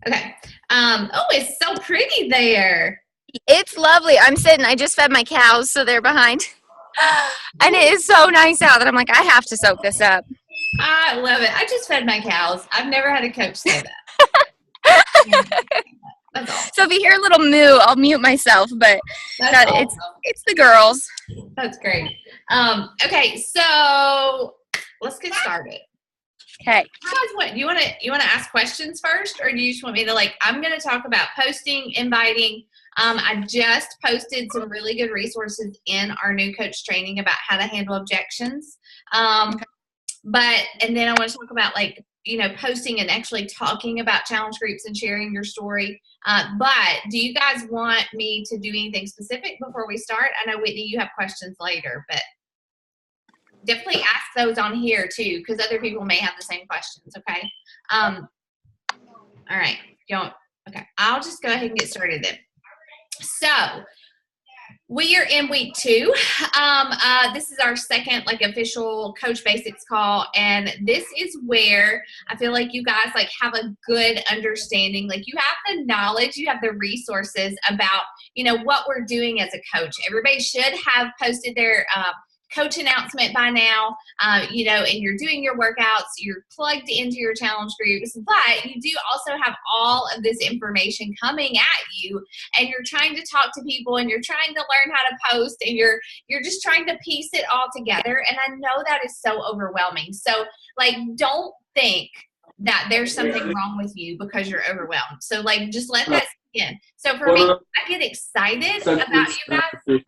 Okay. Oh, it's so pretty there. It's lovely. I just fed my cows, so they're behind. And it is so nice out that I'm like, I have to soak this up. I love it. I just fed my cows. I've never had a coach say that. That's all. So if you hear a little moo, I'll mute myself, but That's awesome. it's the girls. That's great. Okay, so let's get started. Okay. You guys, what you want to ask questions first, or do you just want me to I'm going to talk about posting, inviting. I just posted some really good resources in our new coach training about how to handle objections. And then I want to talk about posting and actually talking about challenge groups and sharing your story. But do you guys want me to do anything specific before we start? I know, Whitney, you have questions later, but definitely ask those on here too, because other people may have the same questions. Okay. All right. Okay. I'll just go ahead and get started then. So we are in week 2. This is our second official Coach Basics call, and this is where I feel like you guys have a good understanding. You have the knowledge, you have the resources about what we're doing as a coach. Everybody should have posted their coach announcement by now, and you're doing your workouts, you're plugged into your challenge groups, but you do also have all of this information coming at you, and you're trying to talk to people, and you're trying to learn how to post, and you're just trying to piece it all together. And I know that is so overwhelming. So don't think that there's something wrong with you because you're overwhelmed. So just let that sink in. So for me, I get excited about you guys.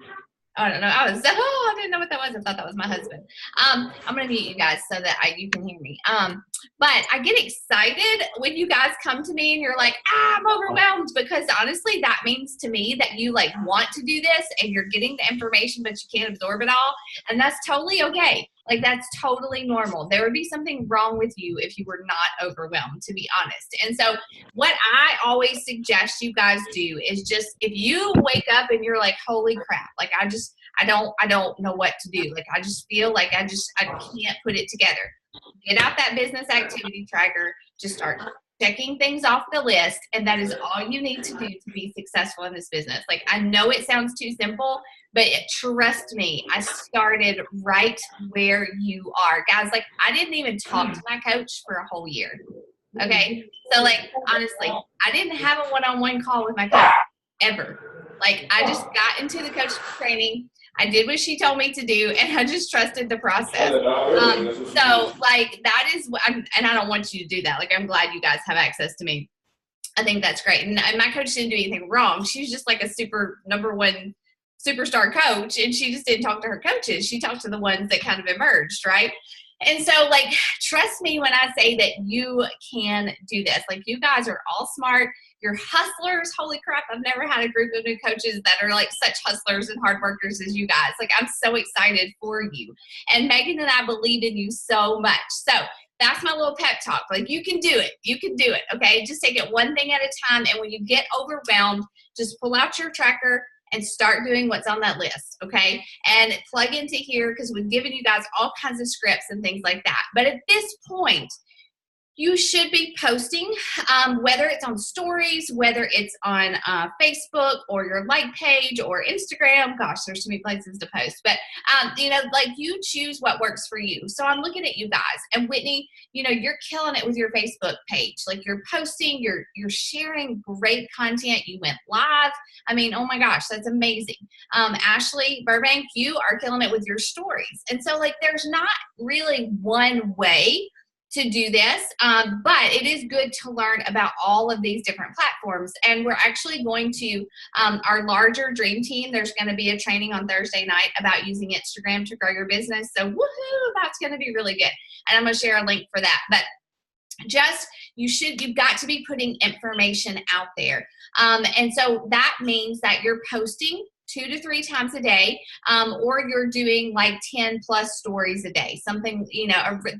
I don't know. I didn't know what that was. I thought that was my husband. I'm going to mute you guys so that you can hear me. But I get excited when you guys come to me and you're like, I'm overwhelmed, because honestly, that means to me that you want to do this and you're getting the information, but you can't absorb it all. And that's totally okay. That's totally normal. There would be something wrong with you if you were not overwhelmed, to be honest. And so what I always suggest you guys do is just, if you wake up and you're like, holy crap, I don't know what to do. I just feel I can't put it together. Get out that business activity tracker. Just start checking things off the list. And that is all you need to do to be successful in this business. I know it sounds too simple, but trust me, I started right where you are. Guys, I didn't even talk to my coach for a whole year. Okay? So, honestly, I didn't have a one-on-one call with my coach ever. I just got into the coach training. I did what she told me to do, and I just trusted the process. So, that is, and I don't want you to do that. I'm glad you guys have access to me. I think that's great. And my coach didn't do anything wrong. She was just a super number one superstar coach, and she just didn't talk to her coaches. She talked to the ones that kind of emerged, right? And so, trust me when I say that you can do this. You guys are all smart. You're hustlers. Holy crap, I've never had a group of new coaches that are such hustlers and hard workers as you guys. I'm so excited for you. And Megan and I believe in you so much. So that's my little pep talk. You can do it. You can do it, okay? Just take it one thing at a time. And when you get overwhelmed, just pull out your tracker and start doing what's on that list, okay? And plug into here, because we've given you guys all kinds of scripts and things like that. But at this point, you should be posting, whether it's on stories, whether it's on Facebook or your like page or Instagram. Gosh, there's so many places to post. But, you choose what works for you. So I'm looking at you guys. And Whitney, you're killing it with your Facebook page. You're posting, you're sharing great content. You went live. I mean, oh my gosh, that's amazing. Ashley Burbank, you are killing it with your stories. And so, there's not really one way to do this, but it is good to learn about all of these different platforms. And we're actually going to, our larger dream team, there's going to be a training on Thursday night about using Instagram to grow your business. So woohoo, that's going to be really good. And I'm going to share a link for that. But you've got to be putting information out there. And so that means that you're posting 2 to 3 times a day, or you're doing 10 plus stories a day, something,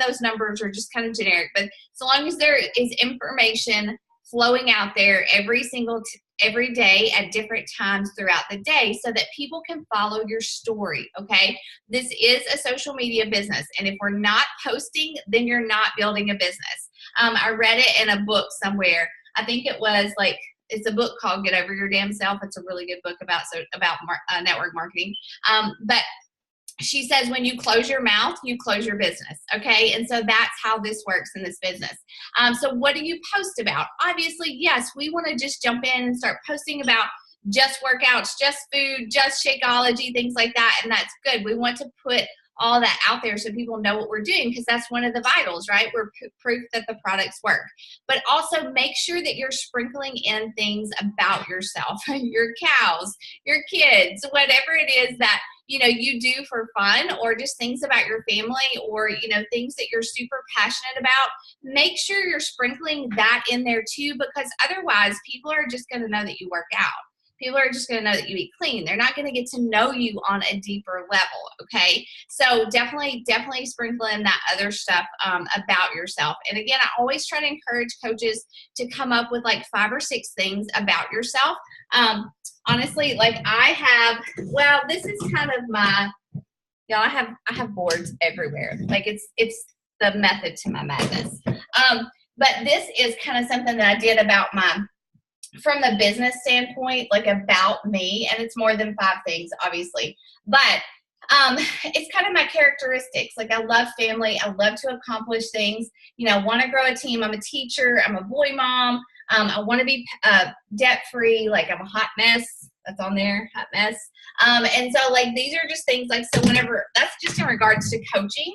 those numbers are just kind of generic, but so long as there is information flowing out there every day at different times throughout the day so that people can follow your story, okay? This is a social media business, and if we're not posting, then you're not building a business. I read it in a book somewhere I think it was like, it's a book called Get Over Your Damn Self. It's a really good book about network marketing. But she says, when you close your mouth, you close your business. Okay. And so that's how this works in this business. So what do you post about? Obviously, yes, we want to just jump in and start posting about just workouts, just food, just Shakeology, things like that. And that's good. We want to put all that out there so people know what we're doing, because that's one of the vitals, right? We're proof that the products work. But also make sure that you're sprinkling in things about yourself, your cows, your kids, whatever it is that you do for fun, or just things about your family, or things that you're super passionate about. Make sure you're sprinkling that in there too, because otherwise people are just going to know that you work out. People are just going to know that you eat clean. They're not going to get to know you on a deeper level, okay? So definitely sprinkle in that other stuff about yourself. And again, I always try to encourage coaches to come up with like 5 or 6 things about yourself. Honestly, like this is kind of my, I have boards everywhere. Like it's the method to my madness. But this is kind of something that I did about from the business standpoint, like about me, and it's more than 5 things, obviously, but it's kind of my characteristics. Like I love family. I love to accomplish things. I want to grow a team. I'm a teacher. I'm a boy mom. I want to be debt free. Like I'm a hot mess. That's on there, hot mess. And so like these are just things like, so whenever, that's just in regards to coaching.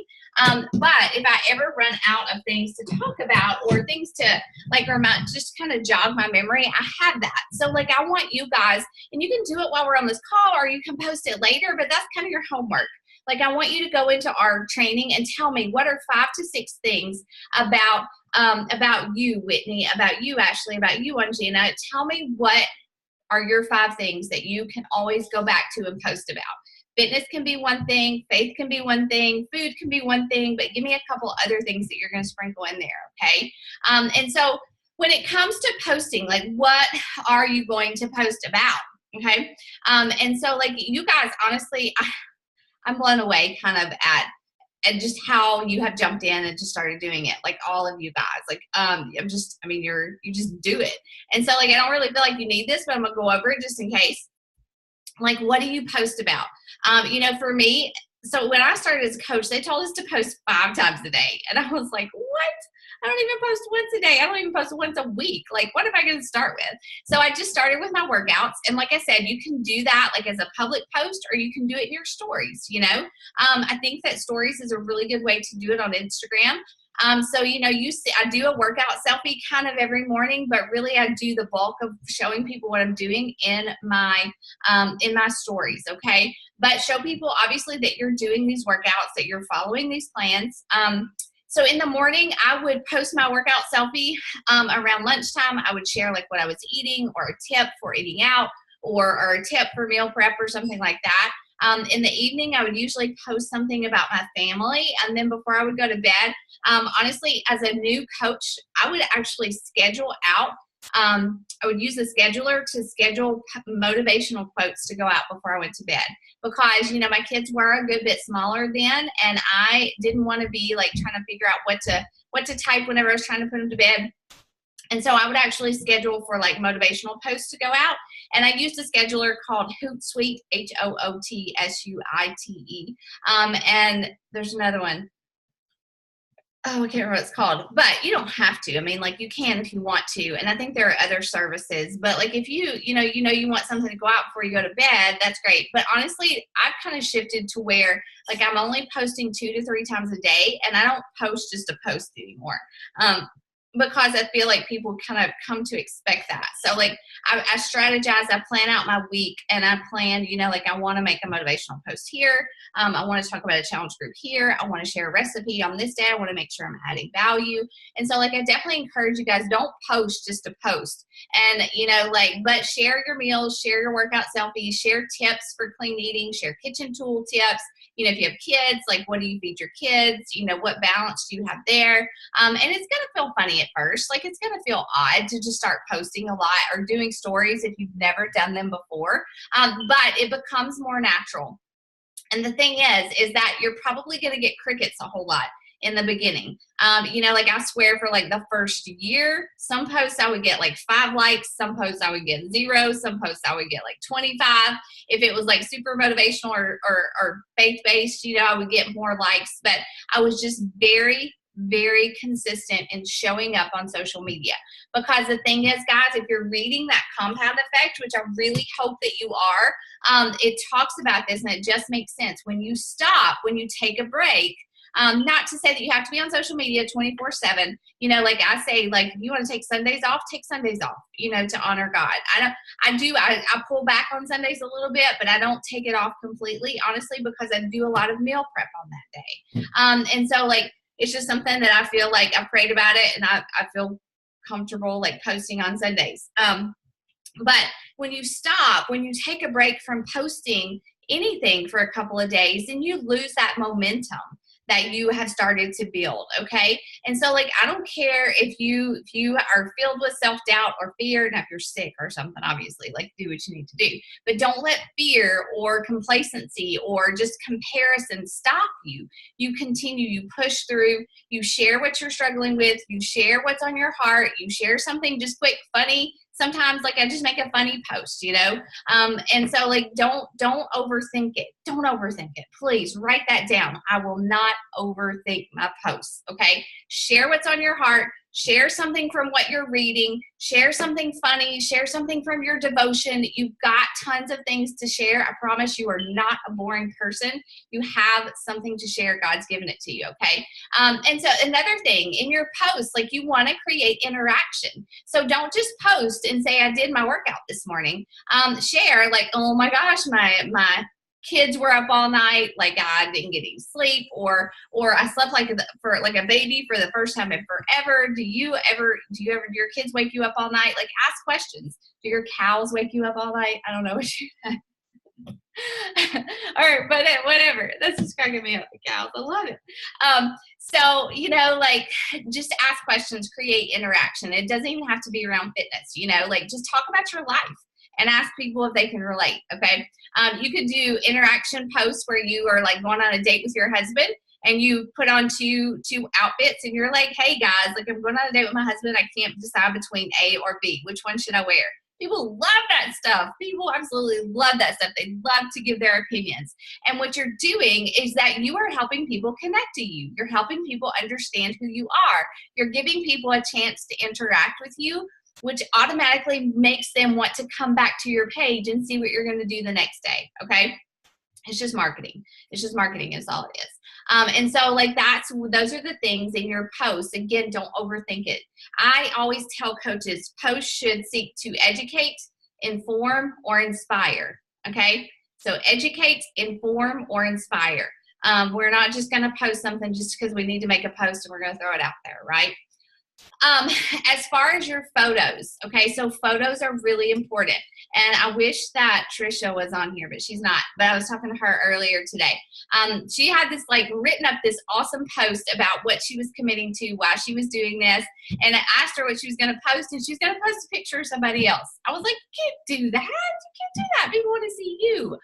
But if I ever run out of things to talk about, or things to like just kind of jog my memory, I have that. So like I want you guys, and you can do it while we're on this call, or you can post it later, but that's kind of your homework. Like I want you to go into our training and tell me, what are 5 to 6 things about you, Whitney, about you, Ashley, about you, Angina. Tell me what are your 5 things that you can always go back to and post about. Fitness can be one thing, faith can be one thing, food can be one thing, but give me a couple other things that you're going to sprinkle in there, okay? And so when it comes to posting, like what are you going to post about, okay? And so like you guys, honestly, I'm blown away kind of at just how you have jumped in and just started doing it. Like all of you guys, like, you just do it. And so like, I don't really feel like you need this, but I'm gonna go over it just in case. Like, what do you post about? For me, so when I started as a coach, they told us to post 5 times a day. And I was like, what? I don't even post once a day. I don't even post once a week. Like, what am I going to start with? So I just started with my workouts. And like I said, you can do that like as a public post, or you can do it in your stories, I think that stories is a really good way to do it on Instagram. So, you see, I do a workout selfie kind of every morning, but really I do the bulk of showing people what I'm doing in my stories. Okay. But show people obviously that you're doing these workouts, that you're following these plans. So in the morning, I would post my workout selfie. Around lunchtime, I would share like what I was eating, or a tip for eating out, or a tip for meal prep, or something like that. In the evening, I would usually post something about my family. And then before I would go to bed, honestly, as a new coach, I would actually schedule out. I would use the scheduler to schedule motivational quotes to go out before I went to bed, because, my kids were a good bit smaller then, and I didn't want to be like trying to figure out what to type whenever I was trying to put them to bed. And so I would actually schedule for like motivational posts to go out. And I used a scheduler called Hootsuite, Hootsuite. And there's another one. Oh, I can't remember what it's called, but you don't have to. I mean, like you can if you want to. And I think there are other services, but like if you want something to go out before you go to bed, that's great. But honestly, I've kind of shifted to where like I'm only posting 2 to 3 times a day, and I don't post just to post anymore. Because I feel like people kind of come to expect that. So like I strategize, I plan out my week, and I plan, like I want to make a motivational post here. I want to talk about a challenge group here. I want to share a recipe on this day. I want to make sure I'm adding value. And so like I definitely encourage you guys, don't post just to post. And but share your meals, share your workout selfies, share tips for clean eating, share kitchen tool tips. If you have kids, like what do you feed your kids? What balance do you have there? And it's going to feel funny at first. Like it's going to feel odd to just start posting a lot or doing stories if you've never done them before. But it becomes more natural. And the thing is that you're probably going to get crickets a whole lot in the beginning. You know, like I swear for like the first year, some posts I would get like 5 likes, some posts I would get 0, some posts I would get like 25. If it was like super motivational or faith-based, you know, I would get more likes. But I was just very, very consistent in showing up on social media. Because the thing is, guys, if you're reading that compound effect, which I really hope that you are, it talks about this and it just makes sense. When you stop, when you take a break, not to say that you have to be on social media 24/7. You know, like I say, like if you want to take Sundays off, take Sundays off, you know, to honor God. I pull back on Sundays a little bit, but I don't take it off completely, honestly, because I do a lot of meal prep on that day. And so like, it's just something that I feel like I prayed about it and I feel comfortable like posting on Sundays. But when you stop, when you take a break from posting anything for a couple of days, then you lose that momentum that you have started to build. Okay. And so like, I don't care if you are filled with self-doubt or fear, and if you're sick or something, obviously, like do what you need to do, but don't let fear or complacency or just comparison stop you. You continue, you push through, you share what you're struggling with, you share what's on your heart, you share something just quick, funny. Sometimes like I just make a funny post, you know? And so like, don't overthink it. Don't overthink it. Please write that down. I will not overthink my posts. Okay. Share what's on your heart. Share something from what you're reading. Share something funny. Share something from your devotion. You've got tons of things to share. I promise you are not a boring person. You have something to share. God's given it to you. Okay. And so another thing in your posts, like you want to create interaction. So don't just post and say, I did my workout this morning. Share like, oh my gosh, my kids were up all night, like I didn't get any sleep, or I slept like a baby for the first time in forever. Do you ever do your kids wake you up all night? Like ask questions. Do your cows wake you up all night? I don't know what you all right, but whatever. That's just cracking me up, the cows. I love it. So, you know, like just ask questions, create interaction. It doesn't even have to be around fitness, you know, like just talk about your life and ask people if they can relate. Okay. You could do interaction posts where you are like going on a date with your husband and you put on two outfits and you're like, hey guys, like I'm going on a date with my husband. I can't decide between A or B. Which one should I wear? People love that stuff. People absolutely love that stuff. They love to give their opinions. And what you're doing is that you are helping people connect to you. You're helping people understand who you are. You're giving people a chance to interact with you, which automatically makes them want to come back to your page and see what you're going to do the next day. Okay. It's just marketing. It's just marketing is all it is. And so like those are the things in your posts. Again, don't overthink it. I always tell coaches posts should seek to educate, inform, or inspire. Okay. So educate, inform, or inspire. We're not just going to post something just because we need to make a post and we're going to throw it out there. Right. As far as your photos, okay, so photos are really important. And I wish that Trisha was on here, but she's not. But I was talking to her earlier today. She had this like written up this awesome post about what she was committing to while she was doing this. And I asked her what she was going to post, and she was going to post a picture of somebody else. I was like, you can't do that. You can't do that. People want to see you.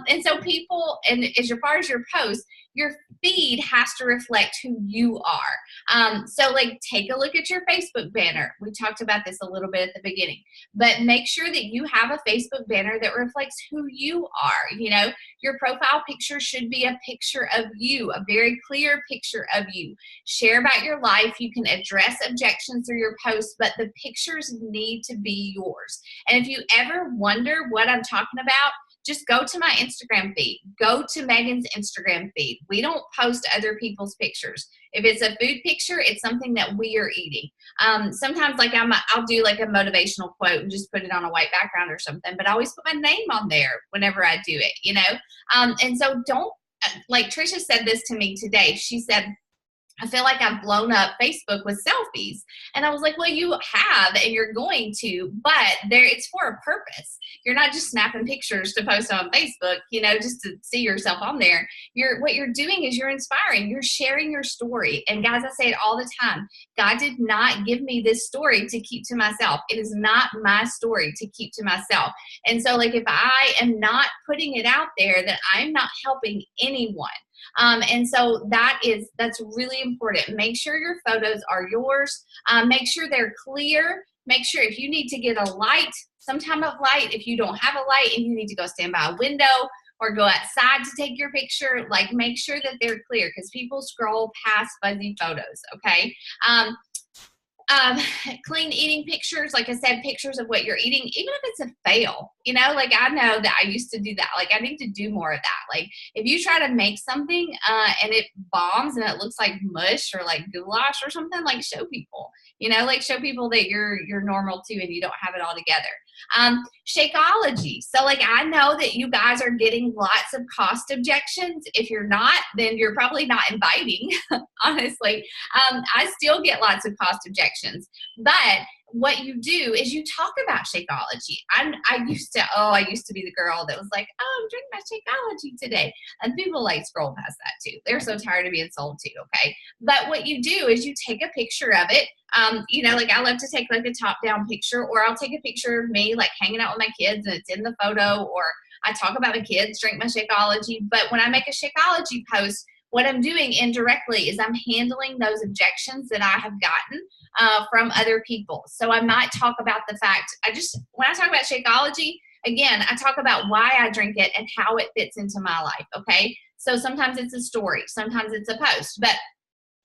And so people, and as far as your post, your feed has to reflect who you are. So like take a look at your Facebook banner. We talked about this a little bit at the beginning, but make sure that you have a Facebook banner that reflects who you are. You know, your profile picture should be a picture of you, a very clear picture of you. Share about your life. You can address objections through your posts, but the pictures need to be yours. And if you ever wonder what I'm talking about, just go to my Instagram feed. Go to Megan's Instagram feed. We don't post other people's pictures. If it's a food picture, it's something that we are eating. Sometimes like I'll do like a motivational quote and just put it on a white background or something, but I always put my name on there whenever I do it, you know? And so don't, like Trisha said this to me today. She said, I feel like I've blown up Facebook with selfies. And I was like, well, you have, and you're going to, but it's for a purpose. You're not just snapping pictures to post on Facebook, you know, just to see yourself on there. What you're doing is you're inspiring, you're sharing your story. And guys, I say it all the time. God did not give me this story to keep to myself. It is not my story to keep to myself. And so like, if I am not putting it out there, then I'm not helping anyone. And so that's really important. Make sure your photos are yours. Make sure they're clear. Make sure if you need to get a light, some type of light, if you don't have a light and you need to go stand by a window or go outside to take your picture, like make sure that they're clear because people scroll past fuzzy photos, okay? Clean eating pictures, like I said, pictures of what you're eating, even if it's a fail, like I know that I used to do that. Like I need to do more of that. Like if you try to make something and it bombs and it looks like mush or like goulash or something, like show people, like show people that you're normal too and you don't have it all together. Shakeology. So like I know that you guys are getting lots of cost objections. If you're not, then you're probably not inviting, honestly. I still get lots of cost objections, but what you do is you talk about Shakeology. I used to be the girl that was like, oh, I'm drinking my Shakeology today. And people like scroll past that too. They're so tired of being sold to, okay? But what you do is you take a picture of it. Like I love to take like a top down picture, or I'll take a picture of me like hanging out with my kids and it's in the photo, or I talk about my kids, drink my Shakeology. But when I make a Shakeology post, what I'm doing indirectly is I'm handling those objections that I have gotten from other people. So I might talk about the fact, when I talk about Shakeology, again, I talk about why I drink it and how it fits into my life, okay? So sometimes it's a story, sometimes it's a post, but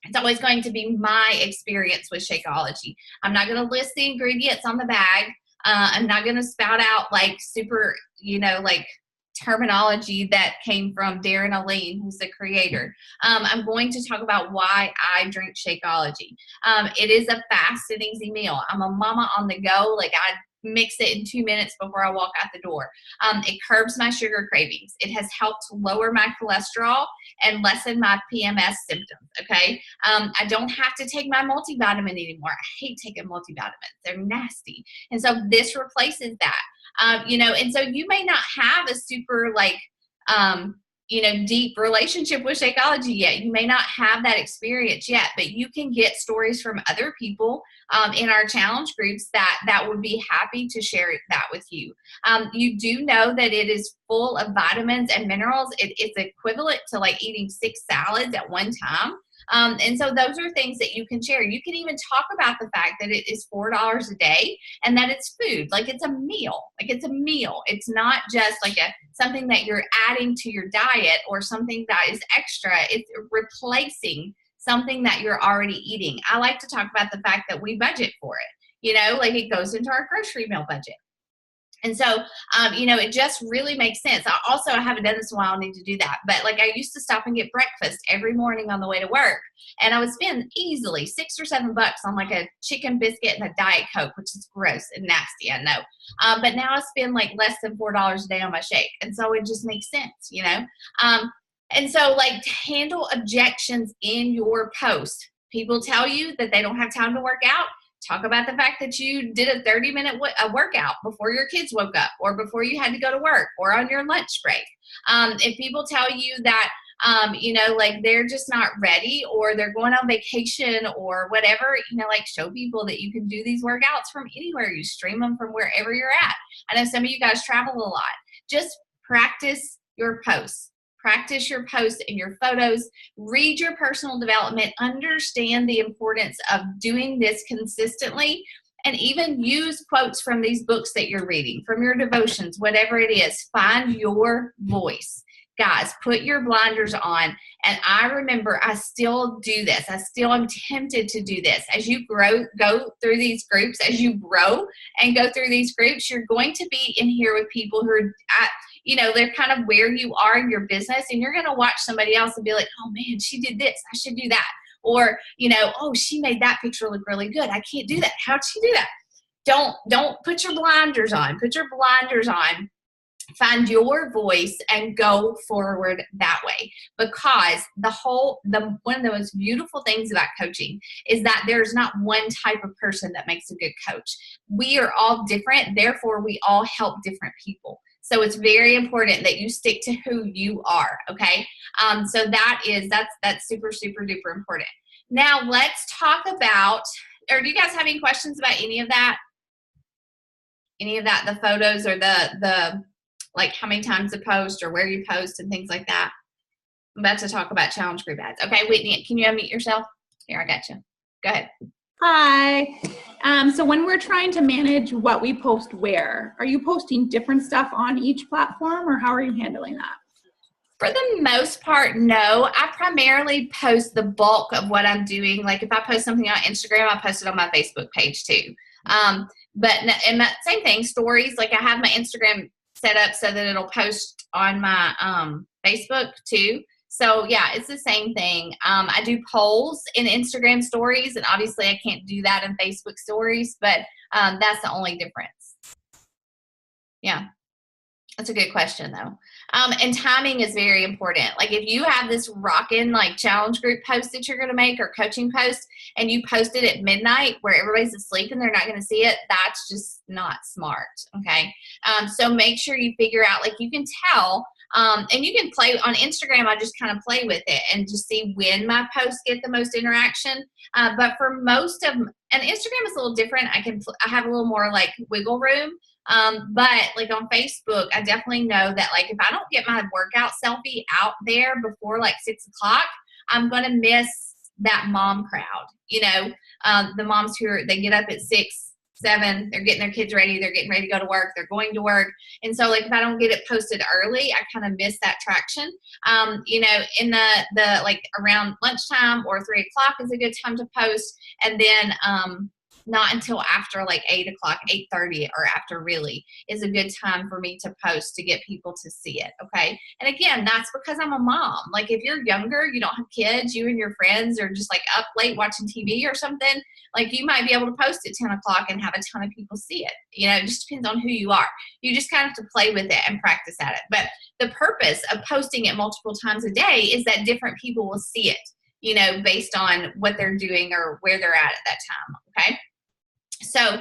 it's always going to be my experience with Shakeology. I'm not going to list the ingredients on the bag. I'm not going to spout out like super, like terminology that came from Darren Aline, who's the creator. I'm going to talk about why I drink Shakeology. It is a fast and easy meal. I'm a mama on the go. Like I mix it in 2 minutes before I walk out the door. It curbs my sugar cravings. It has helped lower my cholesterol and lessen my PMS symptoms, okay? I don't have to take my multivitamin anymore. I hate taking multivitamins. They're nasty. And so this replaces that. And so you may not have a super deep relationship with Shakeology yet. You may not have that experience yet, but you can get stories from other people in our challenge groups that would be happy to share that with you. You do know that it is full of vitamins and minerals. It's equivalent to like eating 6 salads at one time. And so those are things that you can share. You can even talk about the fact that it is $4 a day and that it's food. Like it's a meal. It's not just like something that you're adding to your diet or something that is extra. It's replacing something that you're already eating. I like to talk about the fact that we budget for it. Like it goes into our grocery meal budget. And so, it just really makes sense. I haven't done this in a while. I need to do that. But like I used to stop and get breakfast every morning on the way to work. And I would spend easily $6 or $7 on like a chicken biscuit and a Diet Coke, which is gross and nasty, I know. But now I spend like less than $4 a day on my shake. And so it just makes sense, And so like to handle objections in your post. People tell you that they don't have time to work out. Talk about the fact that you did a 30-minute workout before your kids woke up or before you had to go to work or on your lunch break. If people tell you that, like they're just not ready or they're going on vacation or whatever, like show people that you can do these workouts from anywhere. You stream them from wherever you're at. I know some of you guys travel a lot. Just practice your posts. Practice your posts and your photos, read your personal development, understand the importance of doing this consistently, and even use quotes from these books that you're reading, from your devotions, whatever it is. Find your voice. Guys, put your blinders on. And I remember I still do this. I still am tempted to do this. As you go through these groups, you're going to be in here with people who are they're kind of where you are in your business, and you're going to watch somebody else and be like, oh man, she did this. I should do that. Or, oh, she made that picture look really good. I can't do that. How'd she do that? Don't put your blinders on. Put your blinders on. Find your voice and go forward that way, because one of the most beautiful things about coaching is that there's not one type of person that makes a good coach. We are all different. Therefore, we all help different people. So it's very important that you stick to who you are. Okay. So that's super, super duper important. Now let's talk about, or do you guys have any questions about any of that? The photos or the like how many times to post or where you post and things like that? I'm about to talk about challenge group ads. Okay, Whitney, can you unmute yourself? Here, I got you. Go ahead. Hi. So when we're trying to manage what we post where, are you posting different stuff on each platform, or how are you handling that? For the most part, no. I primarily post the bulk of what I'm doing. Like if I post something on Instagram, I post it on my Facebook page too. But and that same thing, stories, like I have my Instagram set up so that it'll post on my Facebook too. So yeah, it's the same thing. I do polls in Instagram stories, and obviously I can't do that in Facebook stories, but that's the only difference. Yeah. That's a good question though. And timing is very important. Like if you have this rockin' like challenge group post that you're going to make or coaching post, and you post it at midnight where everybody's asleep and they're not going to see it, that's just not smart. Okay. So make sure you figure out, like you can tell, and you can play on Instagram. I just kind of play with it and just see when my posts get the most interaction. But for most of, and Instagram is a little different. I have a little more like wiggle room. But like on Facebook, I definitely know that like if I don't get my workout selfie out there before like 6 o'clock, I'm going to miss that mom crowd. You know, the moms they get up at 6, 7, they're getting their kids ready, they're getting ready to go to work, they're going to work. And so like if I don't get it posted early, I kind of miss that traction. You know, in the like around lunchtime or 3 o'clock is a good time to post. And then, not until after like 8 o'clock, 8:30 or after really is a good time for me to post to get people to see it. Okay. And again, that's because I'm a mom. Like if you're younger, you don't have kids, you and your friends are just like up late watching TV or something, like you might be able to post at 10 o'clock and have a ton of people see it. You know, it just depends on who you are. You just kind of have to play with it and practice at it. But the purpose of posting it multiple times a day is that different people will see it, you know, based on what they're doing or where they're at that time. Okay. So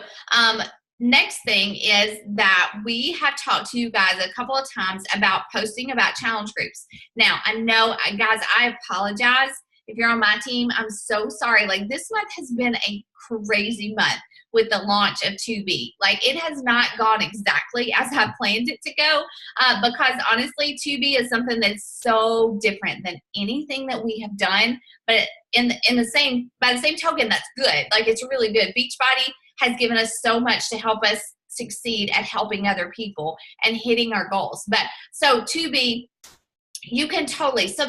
next thing is that we have talked to you guys a couple of times about posting about challenge groups. Now, I know, guys, I apologize. If you're on my team, I'm so sorry. Like this month has been a crazy month with the launch of 2B. Like it has not gone exactly as I planned it to go because honestly, 2B is something that's so different than anything that we have done. But by the same token, that's good. Like it's really good. Beachbody has given us so much to help us succeed at helping other people and hitting our goals. But so 2B, you can totally, so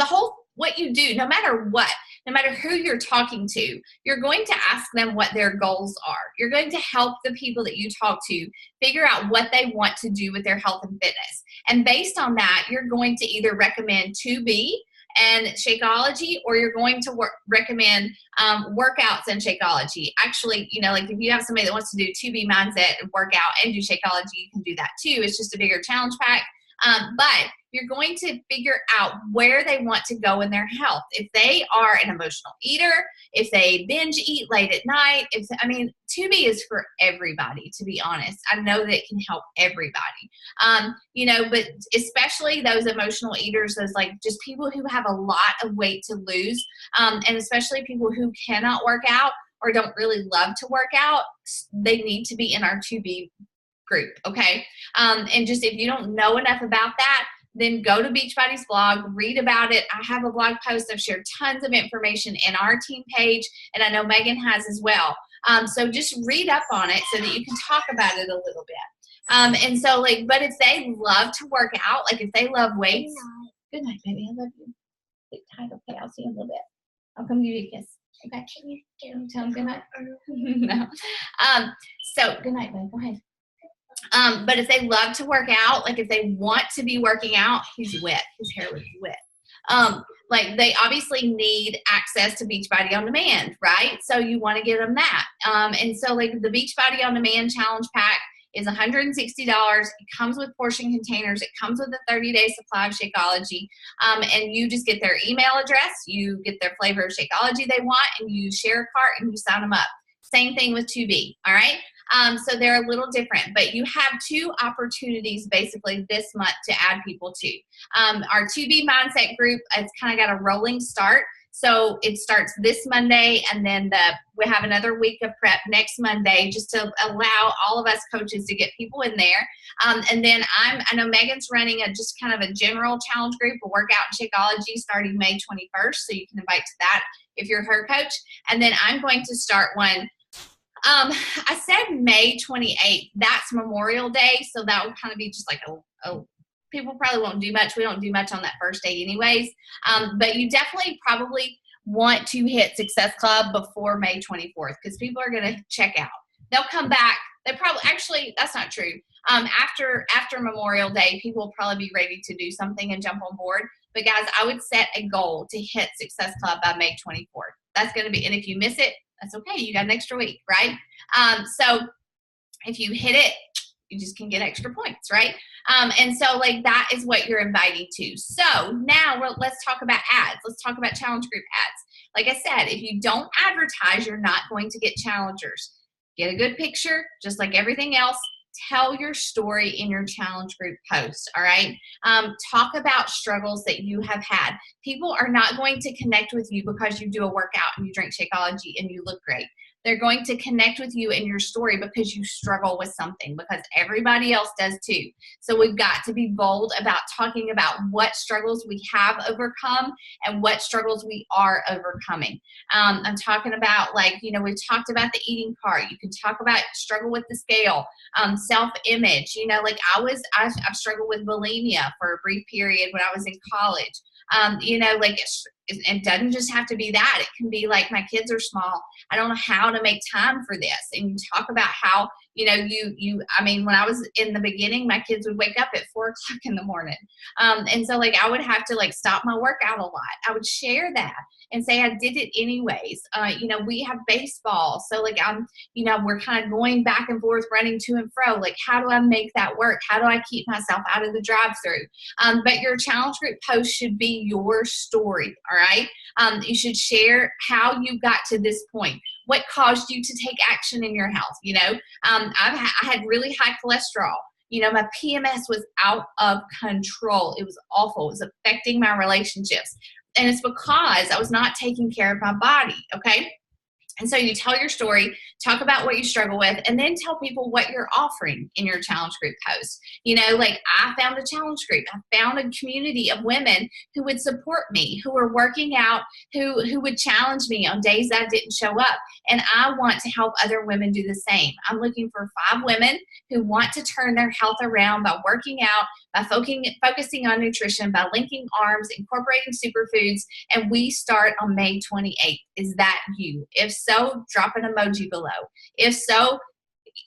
what you do, no matter what, no matter who you're talking to, you're going to ask them what their goals are. You're going to help the people that you talk to figure out what they want to do with their health and fitness. And based on that, you're going to either recommend 2B and Shakeology, or you're going to recommend workouts and Shakeology. Actually, you know, like if you have somebody that wants to do 2B mindset and workout and do Shakeology, you can do that too. It's just a bigger challenge pack. But you're going to figure out where they want to go in their health. If they are an emotional eater, if they binge eat late at night, 2B is for everybody, to be honest. I know that it can help everybody. You know, but especially those emotional eaters, those like just people who have a lot of weight to lose, and especially people who cannot work out or don't really love to work out, they need to be in our 2B group, okay? And just if you don't know enough about that, then go to Beachbody's blog, read about it. I have a blog post. I've shared tons of information in our team page, and I know Megan has as well. So just read up on it so that you can talk about it a little bit. And so like, but if they love to work out, like if they love weights, good night, baby. I love you. Get tight, okay? I'll see you in a little bit. I'll come give you a kiss. Okay. Can you tell them good night? No. So good night, babe. Go ahead. But if they love to work out, like if they want to be working out, he's wet. His hair was wet. Like they obviously need access to Beachbody On Demand, right? So you want to give them that. And so like the Beachbody On Demand Challenge Pack is $160. It comes with portion containers. It comes with a 30-day supply of Shakeology. And you just get their email address. You get their flavor of Shakeology they want, and you share a cart and you sign them up. Same thing with 2B, all right? So they're a little different, but you have 2 opportunities basically this month to add people to. Our 2B Mindset group, it's kind of got a rolling start. So it starts this Monday, and then we have another week of prep next Monday, just to allow all of us coaches to get people in there. And then I know Megan's running just kind of a general challenge group, a workout and Shakeology, starting May 21st. So you can invite to that if you're her coach. And then I'm going to start one. I said May 28th. That's Memorial Day. So that will kind of be just like people probably won't do much. We don't do much on that first day anyways. But you definitely probably want to hit Success Club before May 24th, because people are going to check out. They'll come back. They probably, actually, that's not true. After Memorial Day, people will probably be ready to do something and jump on board. But guys, I would set a goal to hit Success Club by May 24th. That's going to be, and if you miss it, that's okay. You got an extra week, right? So if you hit it, you just can get extra points, right? And so like that is what you're inviting to. So now let's talk about ads. Let's talk about challenge group ads. Like I said, if you don't advertise, you're not going to get challengers. Get a good picture, just like everything else. Tell your story in your challenge group post, all right? Talk about struggles that you have had. People are not going to connect with you because you do a workout and you drink Shakeology and you look great. They're going to connect with you in your story because you struggle with something, because everybody else does too. So we've got to be bold about talking about what struggles we have overcome and what struggles we are overcoming. I'm talking about, like, we've talked about the eating part. You can talk about struggle with the scale, self-image. Like I've struggled with bulimia for a brief period when I was in college. It doesn't just have to be that. It can be like, my kids are small. I don't know how to make time for this. And you talk about how, when I was in the beginning, my kids would wake up at 4:00 in the morning. And so like, I would have to stop my workout a lot. I would share that and say I did it anyways. We have baseball. So like we're kind of going back and forth, running to and fro. Like, how do I make that work? How do I keep myself out of the drive-through? But your challenge group post should be your story. All right. You should share how you got to this point. What caused you to take action in your health? I had really high cholesterol. My PMS was out of control. It was awful. It was affecting my relationships. And it's because I was not taking care of my body, okay? And so you tell your story, talk about what you struggle with, and then tell people what you're offering in your challenge group post. Like I found a challenge group. I found a community of women who would support me, who were working out, who would challenge me on days that I didn't show up. And I want to help other women do the same. I'm looking for 5 women who want to turn their health around by working out, by focusing on nutrition, by linking arms, incorporating superfoods, and we start on May 28th. Is that you? If so, drop an emoji below. If so,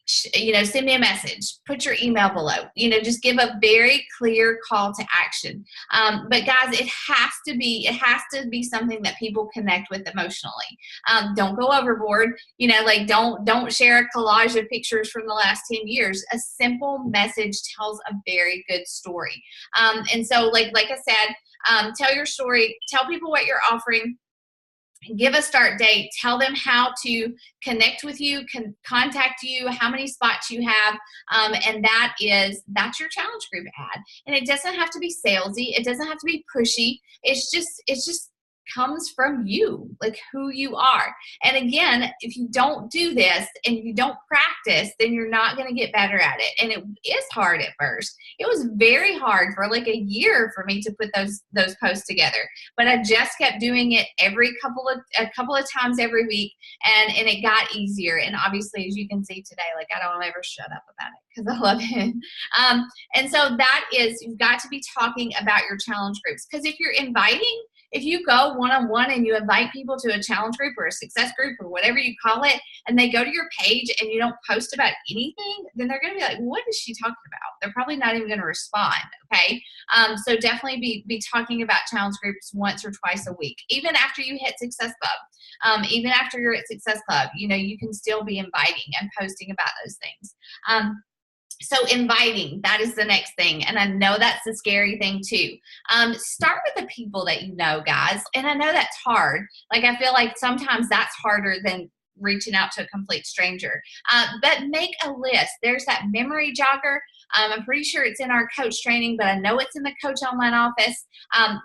send me a message, put your email below, just give a very clear call to action. But guys, it has to be something that people connect with emotionally. Don't go overboard, don't share a collage of pictures from the last 10 years. A simple message tells a very good story. And so like I said, tell your story, tell people what you're offering. Give a start date, tell them how to connect with you, can contact you, how many spots you have, and that's your challenge group ad. And it doesn't have to be salesy, it doesn't have to be pushy. It's just comes from you, like who you are. And again, if you don't do this and you don't practice, then you're not going to get better at it. And it is hard at first. It was very hard for like a year for me to put those posts together, but I just kept doing it a couple of times every week, and it got easier. And obviously, as you can see today, like I don't ever shut up about it because I love it. And so that is, you've got to be talking about your challenge groups, because if you go one-on-one and you invite people to a challenge group or a success group or whatever you call it, and they go to your page and you don't post about anything, then they're going to be like, what is she talking about? They're probably not even going to respond, okay? So definitely be talking about challenge groups once or twice a week, even after you hit Success Club. Even after you're at Success Club, you can still be inviting and posting about those things. So inviting, that is the next thing. And I know that's the scary thing too. Start with the people that you know, guys. And I know that's hard. Like, I feel like sometimes that's harder than reaching out to a complete stranger. But make a list. There's that memory jogger. I'm pretty sure it's in our coach training, but I know it's in the Coach Online office.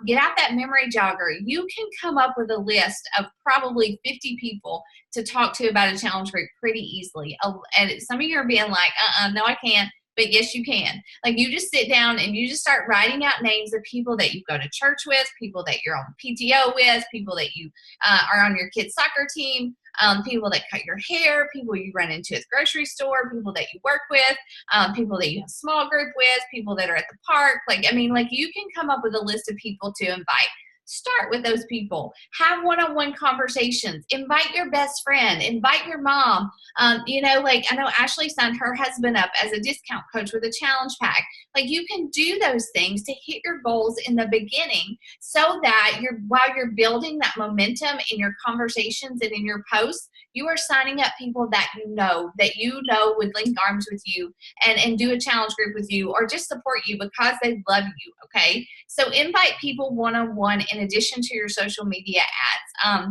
Get out that memory jogger. You can come up with a list of probably 50 people to talk to about a challenge group pretty easily. And some of you are being like, no, I can't. But yes, you can. Like, you just sit down and you just start writing out names of people that you go to church with, people that you're on PTO with, people that you are on your kids' soccer team, people that cut your hair, people you run into at the grocery store, people that you work with, people that you have a small group with, people that are at the park. You can come up with a list of people to invite. Start with those people. Have one-on-one conversations. Invite your best friend. Invite your mom. I know Ashley signed her husband up as a discount coach with a challenge pack. You can do those things to hit your goals in the beginning, so that while you're building that momentum in your conversations and in your posts, you are signing up people that you know would link arms with you and do a challenge group with you, or just support you because they love you. Okay. So invite people one-on-one in addition to your social media ads.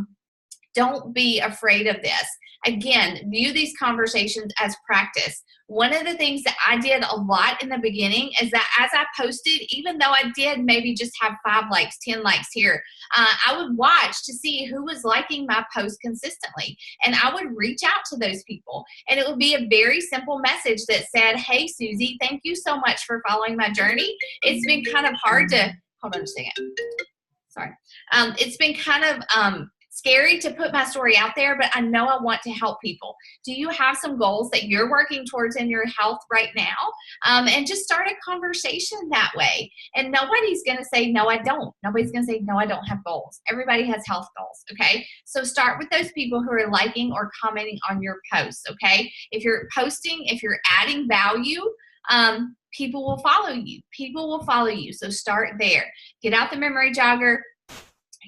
Don't be afraid of this. Again, view these conversations as practice. One of the things that I did a lot in the beginning is that as I posted, even though I did maybe just have 5 likes, 10 likes here, I would watch to see who was liking my post consistently. And I would reach out to those people. And it would be a very simple message that said, hey, Susie, thank you so much for following my journey. It's been kind of hard to, hold on a second. Sorry. It's been kind of scary to put my story out there, but I know I want to help people. Do you have some goals that you're working towards in your health right now? And just start a conversation that way. And nobody's going to say, no, I don't. Nobody's going to say, no, I don't have goals. Everybody has health goals, okay? So start with those people who are liking or commenting on your posts, okay? If you're posting, if you're adding value, people will follow you. People will follow you. So start there. Get out the memory jogger.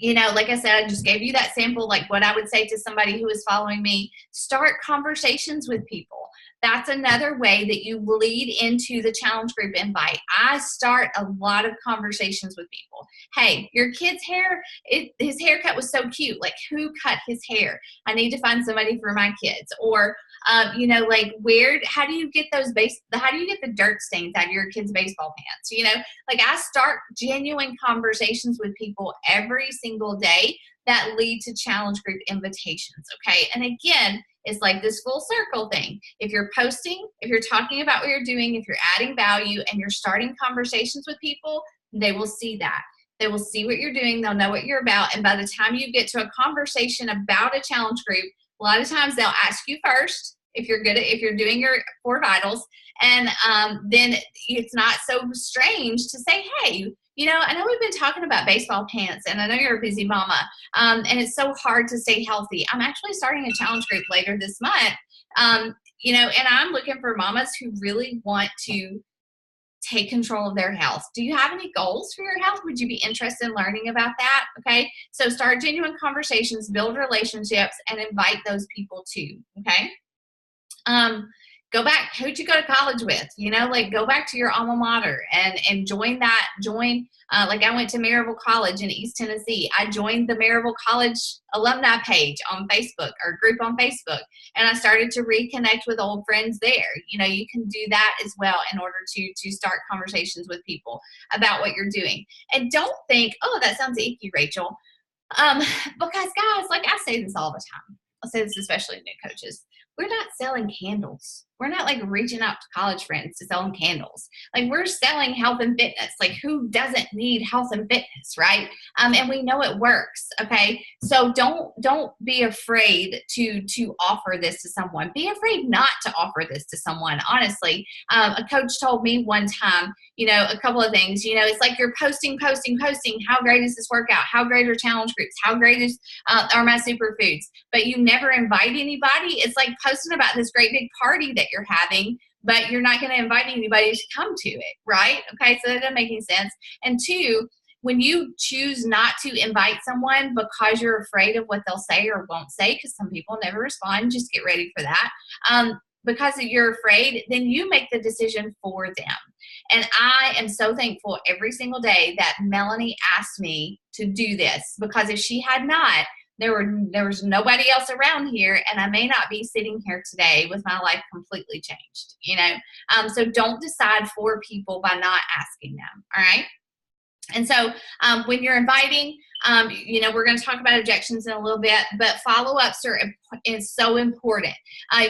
Like I said, I just gave you that sample, like what I would say to somebody who is following me. Start conversations with people. That's another way that you lead into the challenge group invite. I start a lot of conversations with people. Hey, your kid's hair, his haircut was so cute. Like, who cut his hair? I need to find somebody for my kids. Or, how do you get the dirt stains out of your kids' baseball pants? I start genuine conversations with people every single day that lead to challenge group invitations. Okay. And again, it's like this full circle thing. If you're posting, if you're talking about what you're doing, if you're adding value and you're starting conversations with people, they will see that. They will see what you're doing. They'll know what you're about. And by the time you get to a conversation about a challenge group, a lot of times they'll ask you first if you're doing your 4 vitals. And then it's not so strange to say, hey, I know we've been talking about baseball pants, and I know you're a busy mama, and it's so hard to stay healthy. I'm actually starting a challenge group later this month, and I'm looking for mamas who really want to take control of their health. Do you have any goals for your health? Would you be interested in learning about that? Okay, so start genuine conversations, build relationships, and invite those people too. Okay. Go back. Who'd you go to college with? Go back to your alma mater and join that. I went to Maryville College in East Tennessee. I joined the Maryville College alumni page on Facebook, or group on Facebook, and I started to reconnect with old friends there. You can do that as well in order to start conversations with people about what you're doing. And don't think, oh, that sounds icky, Rachel. Because guys, I say this all the time. I say this especially to new coaches. We're not selling candles. We're not reaching out to college friends to sell them candles. We're selling health and fitness. Who doesn't need health and fitness, right? And we know it works. Okay. So don't be afraid to offer this to someone. Be afraid not to offer this to someone. Honestly, a coach told me one time, a couple of things, it's like you're posting. How great is this workout? How great are challenge groups? How great are my superfoods? But you never invite anybody. It's like posting about this great big party that you're having, but you're not going to invite anybody to come to it, right? Okay, so that doesn't make any sense. And 2, when you choose not to invite someone because you're afraid of what they'll say or won't say, because some people never respond, just get ready for that. Because you're afraid, then you make the decision for them. And I am so thankful every single day that Melanie asked me to do this, because if she had not, there was nobody else around here, and I may not be sitting here today with my life completely changed, you know? So don't decide for people by not asking them, all right? And so when you're inviting, you know, we're going to talk about objections in a little bit, but follow-ups is so important.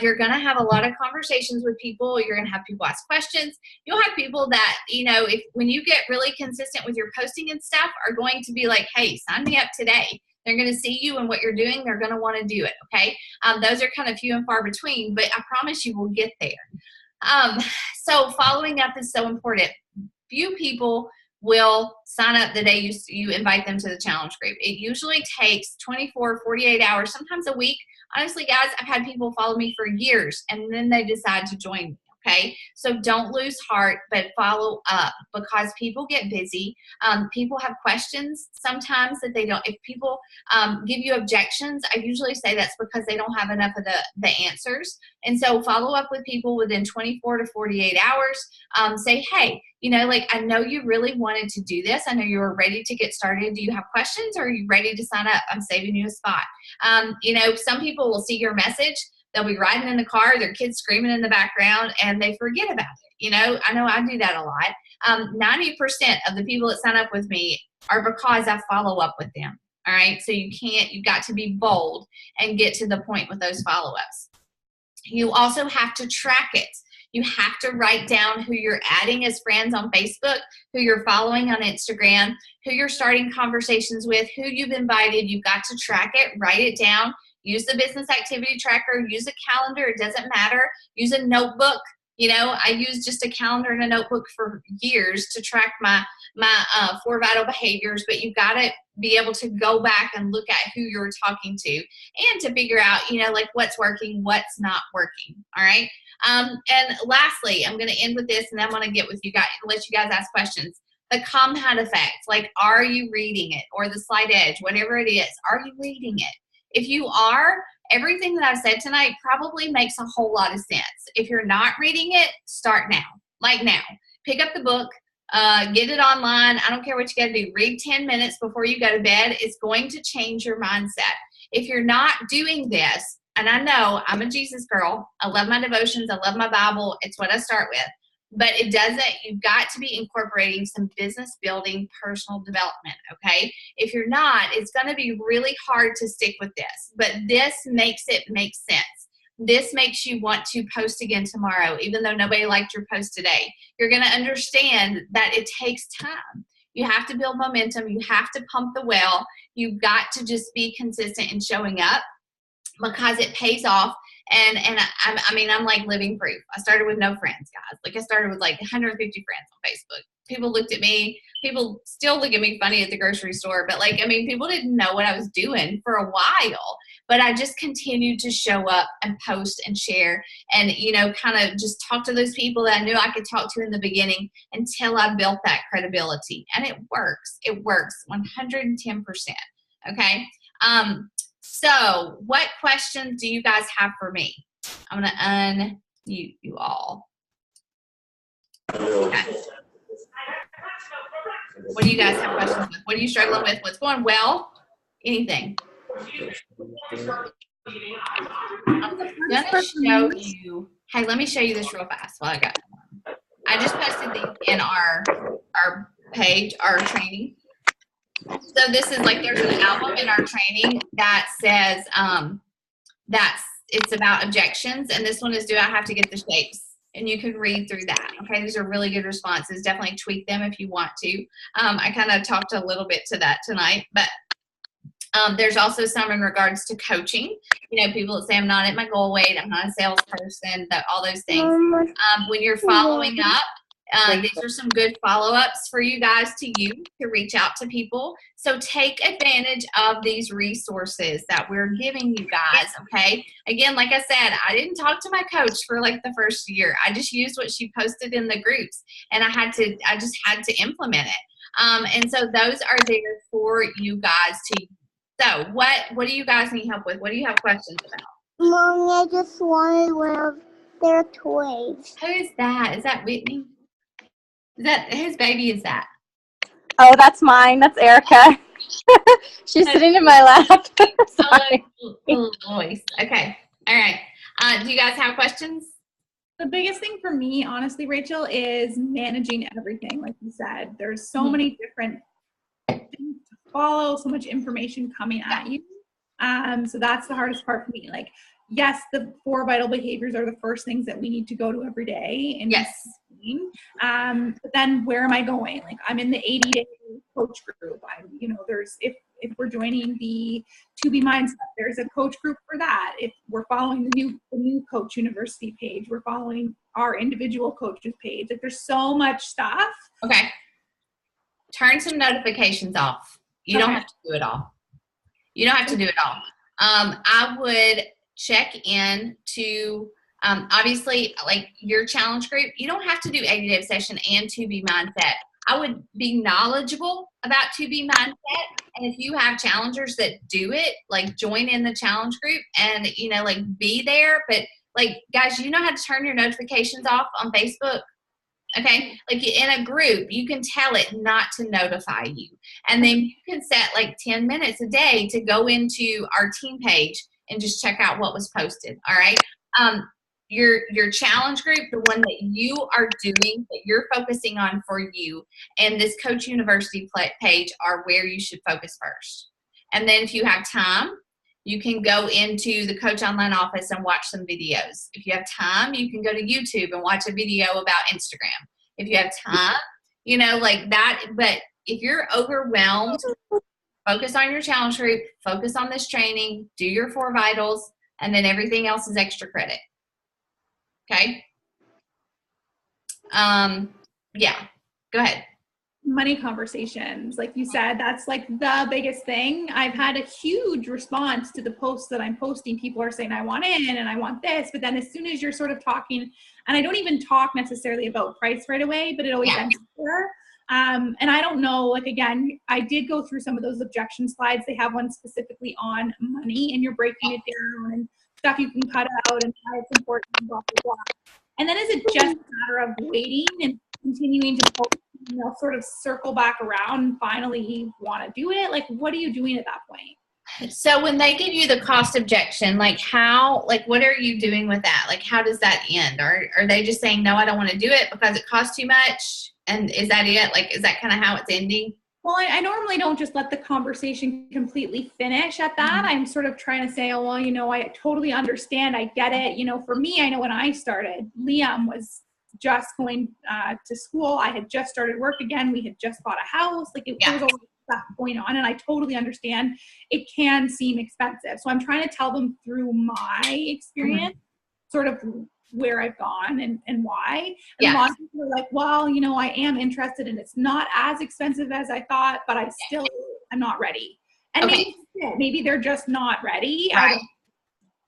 You're going to have a lot of conversations with people. You're going to have people ask questions. You'll have people that, you know, when you get really consistent with your posting and stuff, are going to be like, hey, sign me up today. They're going to see you and what you're doing. They're going to want to do it, okay? Those are kind of few and far between, but I promise you will get there. So following up is so important. Few people will sign up the day you invite them to the challenge group. It usually takes 24, 48 hours, sometimes a week. Honestly, guys, I've had people follow me for years, and then they decide to join me. Okay, so don't lose heart, but follow up, because people get busy. People have questions sometimes that they don't. If people give you objections, I usually say that's because they don't have enough of the answers. And so follow up with people within 24 to 48 hours. Say, hey, you know, like, I know you really wanted to do this. I know you were ready to get started. Do you have questions, or are you ready to sign up? I'm saving you a spot. You know, some people will see your message. They'll be riding in the car, their kids screaming in the background, and they forget about it. You know I do that a lot. 90% of the people that sign up with me are because I follow up with them. All right. So you've got to be bold and get to the point with those follow-ups. You also have to track it. You have to write down who you're adding as friends on Facebook, who you're following on Instagram, who you're starting conversations with, who you've invited. You've got to track it, write it down. Use the business activity tracker, use a calendar, it doesn't matter. Use a notebook. You know, I use just a calendar and a notebook for years to track my 4 vital behaviors, but you've got to be able to go back and look at who you're talking to and to figure out, you know, like, what's working, what's not working. All right. And lastly, I'm going to end with this, and I'm going to get with you guys, let you guys ask questions. The compound effect, like, are you reading it? Or the slight edge, whatever it is, are you reading it? If you are, everything that I've said tonight probably makes a whole lot of sense. If you're not reading it, start now. Like now. Pick up the book, get it online. I don't care what you got to do. Read 10 minutes before you go to bed. It's going to change your mindset. If you're not doing this, and I know I'm a Jesus girl. I love my devotions. I love my Bible. It's what I start with. But it doesn't, you've got to be incorporating some business building, personal development, okay? If you're not, it's going to be really hard to stick with this. But this makes it make sense. This makes you want to post again tomorrow, even though nobody liked your post today. You're going to understand that it takes time. You have to build momentum. You have to pump the well. You've got to just be consistent in showing up, because it pays off. And I mean, I'm like living proof. I started with no friends, guys. Like, I started with like 150 friends on Facebook. People looked at me. People still look at me funny at the grocery store. But, like, I mean, people didn't know what I was doing for a while. But I just continued to show up and post and share and, you know, kind of just talk to those people that I knew I could talk to in the beginning until I built that credibility. And it works. It works 110%. Okay. So what questions do you guys have for me? I'm going to unmute you all. Okay. What do you guys have questions with? What are you struggling with? What's going well? Anything? I'm going to show you. Hey, let me show you this real fast while I got it. I just posted these in our page, our training. So this is like, there's an album in our training that says it's about objections, and this one is, do I have to get the shapes? And you can read through that. Okay, these are really good responses. Definitely tweak them if you want to. I kind of talked a little bit to that tonight, but there's also some in regards to coaching. You know, people that say, I'm not at my goal weight, I'm not a salesperson, all those things. When you're following up, these are some good follow-ups for you guys to use to reach out to people. So take advantage of these resources that we're giving you guys, okay? Again, like I said, I didn't talk to my coach for like the first year. I just used what she posted in the groups, and I just had to implement it. And so those are there for you guys to use. So what do you guys need help with? What do you have questions about? Mommy, I just wanted one of their toys. Who is that? Is that Whitney? Whose baby is that? Oh, that's mine. That's Erica. She's sitting in my lap. Sorry. Little voice. Okay. All right. Do you guys have questions? The biggest thing for me, honestly, Rachel, is managing everything. Like you said, there's so many different things to follow, so much information coming at you. So that's the hardest part for me. Like, yes, the 4 vital behaviors are the first things that we need to go to every day. And Yes. but then where am I going? Like, I'm in the 80-day coach group. There's, if we're joining the To Be Mindset, there's a coach group for that. If we're following the new Coach University page, we're following our individual coaches page. Like, there's so much stuff. Okay. Turn some notifications off. You don't have to do it all. You don't have to do it all. I would check in to, obviously, like your challenge group, you don't have to do 80-day obsession and To Be Mindset. I would be knowledgeable about To Be Mindset. And if you have challengers that do it, like join in the challenge group and, like be there. But like, guys, you know how to turn your notifications off on Facebook? Okay. Like in a group, you can tell it not to notify you. And then you can set like 10 minutes a day to go into our team page and just check out what was posted. All right. Your challenge group, the one that you are doing, that you're focusing on for you, and this Coach University page are where you should focus first. And then if you have time, you can go into the Coach Online office and watch some videos. If you have time, you can go to YouTube and watch a video about Instagram. If you have time, like that. But if you're overwhelmed, focus on your challenge group, focus on this training, do your 4 vitals, and then everything else is extra credit. Okay. Yeah, go ahead. Money conversations, like you said, that's like the biggest thing. I've had a huge response to the posts that I'm posting. People are saying, I want in and I want this. But then as soon as you're sort of talking, and I don't even talk necessarily about price right away, but it always ends there. And I don't know, like, again, I did go through some of those objection slides. They have one specifically on money, and you're breaking it down and stuff you can cut out and why it's important, blah, blah, blah. And then is it just a matter of waiting and continuing to post, sort of circle back around and finally want to do it? Like, what are you doing at that point? So when they give you the cost objection, what are you doing with that? Like, how does that end? Are they just saying, no, I don't want to do it because it costs too much? And is that it? Like, is that kind of how it's ending? Well, I normally don't just let the conversation completely finish at that. I'm sort of trying to say, oh, well, I totally understand. I get it. For me, I know when I started, Liam was just going to school. I had just started work again. We had just bought a house. Like, there was all this stuff going on, and I totally understand it can seem expensive. So I'm trying to tell them through my experience, sort of where I've gone and why. And a lot of people are like, well, I am interested, and it's not as expensive as I thought, but I'm not ready. And maybe they're just not ready. Right.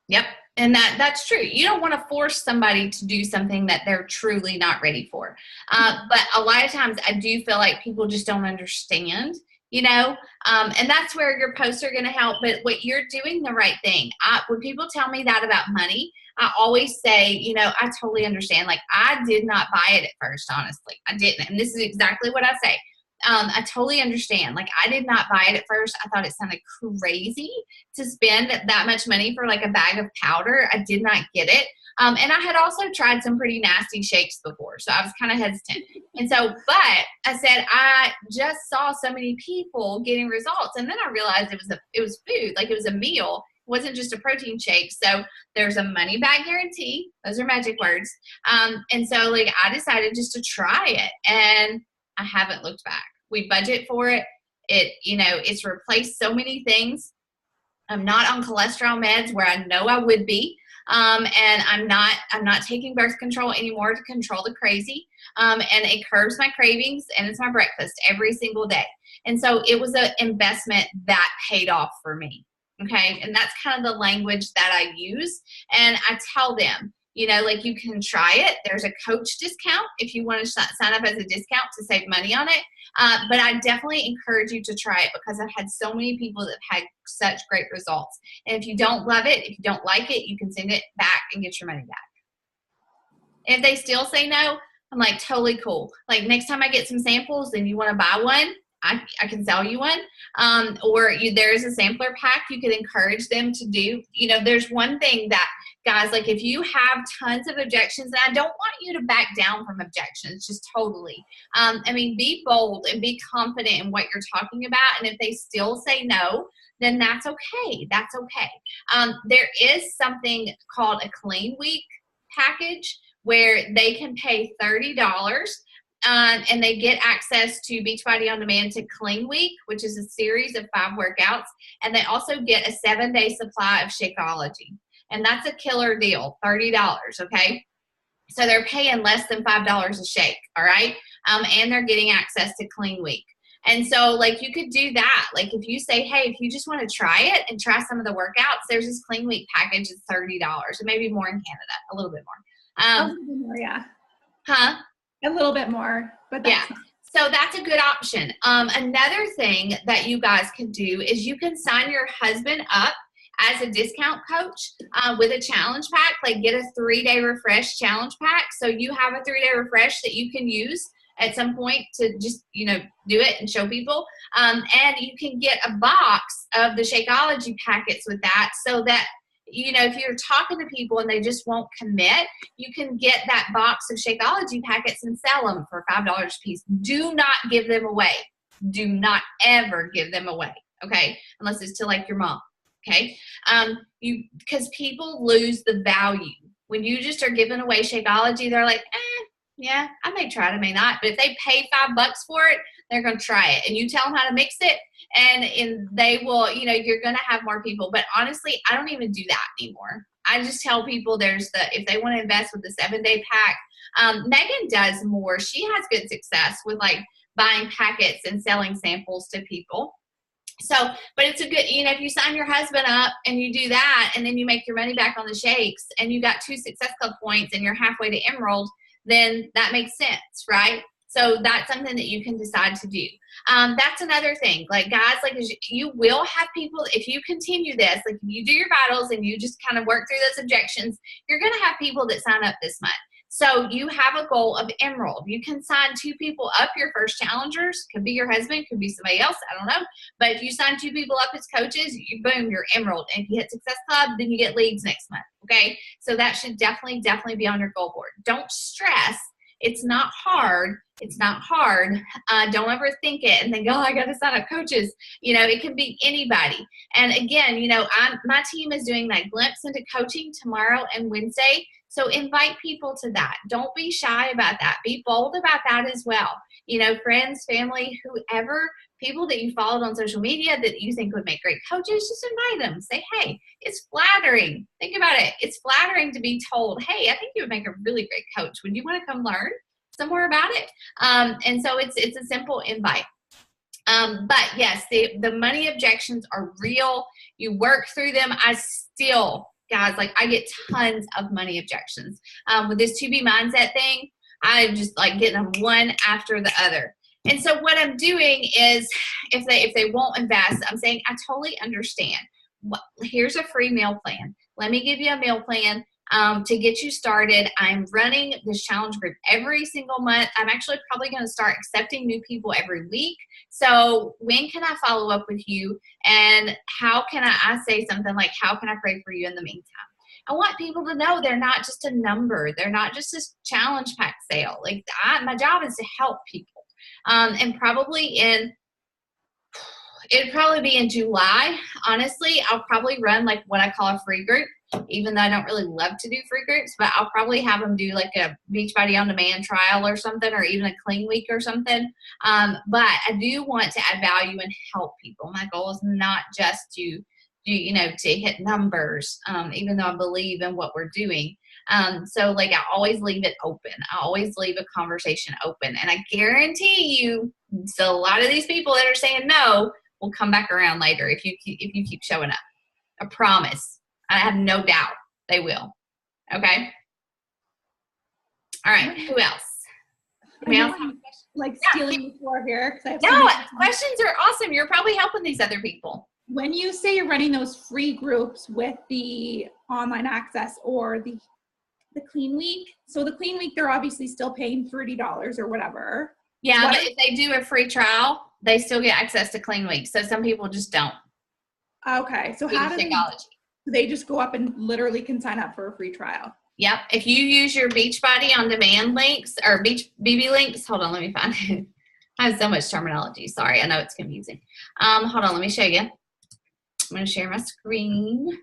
Yep. And that's true. You don't want to force somebody to do something that they're truly not ready for. But a lot of times I do feel like people just don't understand, and that's where your posts are going to help. But what you're doing the right thing. When people tell me that about money, I always say, I totally understand. Like, I did not buy it at first, honestly. I didn't. And this is exactly what I say. I totally understand. Like, I did not buy it at first. I thought it sounded crazy to spend that much money for like a bag of powder. I did not get it. And I had also tried some pretty nasty shakes before, so I was kind of hesitant. And so, but I said, I just saw so many people getting results. And then I realized it was food, like it was a meal. It wasn't just a protein shake. So there's a money back guarantee. Those are magic words. And so like I decided just to try it, and I haven't looked back. We budget for it. It's replaced so many things. I'm not on cholesterol meds where I know I would be. And I'm not taking birth control anymore to control the crazy. And it curbs my cravings, and it's my breakfast every single day. And so it was an investment that paid off for me. Okay. And that's kind of the language that I use. And I tell them, like, you can try it. There's a coach discount if you want to sign up as a discount to save money on it. But I definitely encourage you to try it, because I've had so many people that have had such great results. And if you don't love it, if you don't like it, you can send it back and get your money back. If they still say no, I'm like, totally cool. Like, next time I get some samples and you want to buy one, I can sell you one. Or there's a sampler pack you could encourage them to do. There's one thing that, guys, like if you have tons of objections, and I don't want you to back down from objections, just totally. Be bold and be confident in what you're talking about. And if they still say no, then that's okay. That's okay. There is something called a clean week package where they can pay $30 and they get access to Beachbody On Demand to Clean Week, which is a series of 5 workouts. And they also get a 7-day supply of Shakeology. And that's a killer deal, $30, okay? So they're paying less than $5 a shake, all right? And they're getting access to Clean Week. And so, like, you could do that. Like, if you say, hey, if you just want to try it and try some of the workouts, there's this Clean Week package. It's $30, or maybe more in Canada, a little bit more. A little bit more, yeah. Huh? A little bit more, but that's yeah. So that's a good option. Another thing that you guys can do is you can sign your husband up as a discount coach with a challenge pack, like get a 3-day refresh challenge pack. So you have a 3-day refresh that you can use at some point to just, do it and show people. And you can get a box of the Shakeology packets with that, so that, if you're talking to people and they just won't commit, you can get that box of Shakeology packets and sell them for $5 a piece. Do not give them away. Do not ever give them away, okay? Unless it's to like your mom, okay? Because people lose the value. When you just are giving away Shakeology, they're like, yeah, I may try it, I may not. But if they pay $5 for it, they're going to try it. And you tell them how to mix it, and they will, you're going to have more people. But honestly, I don't even do that anymore. I just tell people if they want to invest with the 7-day pack, Megan does more. She has good success with like buying packets and selling samples to people. So, but it's a good, if you sign your husband up and you do that, and then you make your money back on the shakes, and you got 2 Success Club points and you're halfway to Emerald, then that makes sense, right? So that's something that you can decide to do. That's another thing. Like, guys, like, you will have people, if you continue this, like if you do your vitals and you just kind of work through those objections, you're going to have people that sign up this month. So you have a goal of Emerald. You can sign 2 people up, your first challengers. Could be your husband, could be somebody else, I don't know. But if you sign 2 people up as coaches, boom, you're Emerald. And if you hit Success Club, then you get leads next month, okay? So that should definitely be on your goal board. Don't stress. It's not hard. It's not hard. Don't ever think it and think, oh, I got to sign up coaches. It can be anybody. And again, my team is doing that glimpse into coaching tomorrow and Wednesday. So invite people to that. Don't be shy about that. Be bold about that as well. Friends, family, whoever, people that you followed on social media that you think would make great coaches, just invite them. Say, hey, it's flattering. Think about it. It's flattering to be told, hey, I think you would make a really great coach. Would you want to come learn some more about it? And so it's a simple invite. But yes, the money objections are real. You work through them. Guys, like I get tons of money objections. With this 2B mindset thing, I'm just like getting them one after the other. And so what I'm doing is if they won't invest, I'm saying, I totally understand. Here's a free meal plan. Let me give you a meal plan to get you started. I'm running this challenge group every single month. I'm actually probably going to start accepting new people every week. So when can I follow up with you? And how can I say something like, how can I pray for you in the meantime? I want people to know they're not just a number. They're not just a challenge pack sale. Like my job is to help people. And it'd probably be in July. Honestly, I'll probably run like what I call a free group, even though I don't really love to do free groups, but I'll probably have them do like a Beachbody On Demand trial or something, or even a clean week or something. But I do want to add value and help people. My goal is not just to hit numbers, even though I believe in what we're doing. So like I always leave it open. I always leave a conversation open. And I guarantee you, so a lot of these people that are saying no will come back around later if you keep showing up. I promise. I have no doubt they will. Okay? All right. Who else? Like stealing the floor here. No, questions are awesome. You're probably helping these other people. When you say you're running those free groups with the online access or the clean week, so the clean week, they're obviously still paying $30 or whatever. Yeah, but if they do a free trial, they still get access to Clean Week. So some people just don't. Okay. So Due how to do Shakeology. they just go up and literally can sign up for a free trial? Yep. If you use your Beachbody on demand links or BB links, hold on, let me find it. I have so much terminology. Sorry, I know it's confusing. Hold on, let me show you. I'm going to share my screen.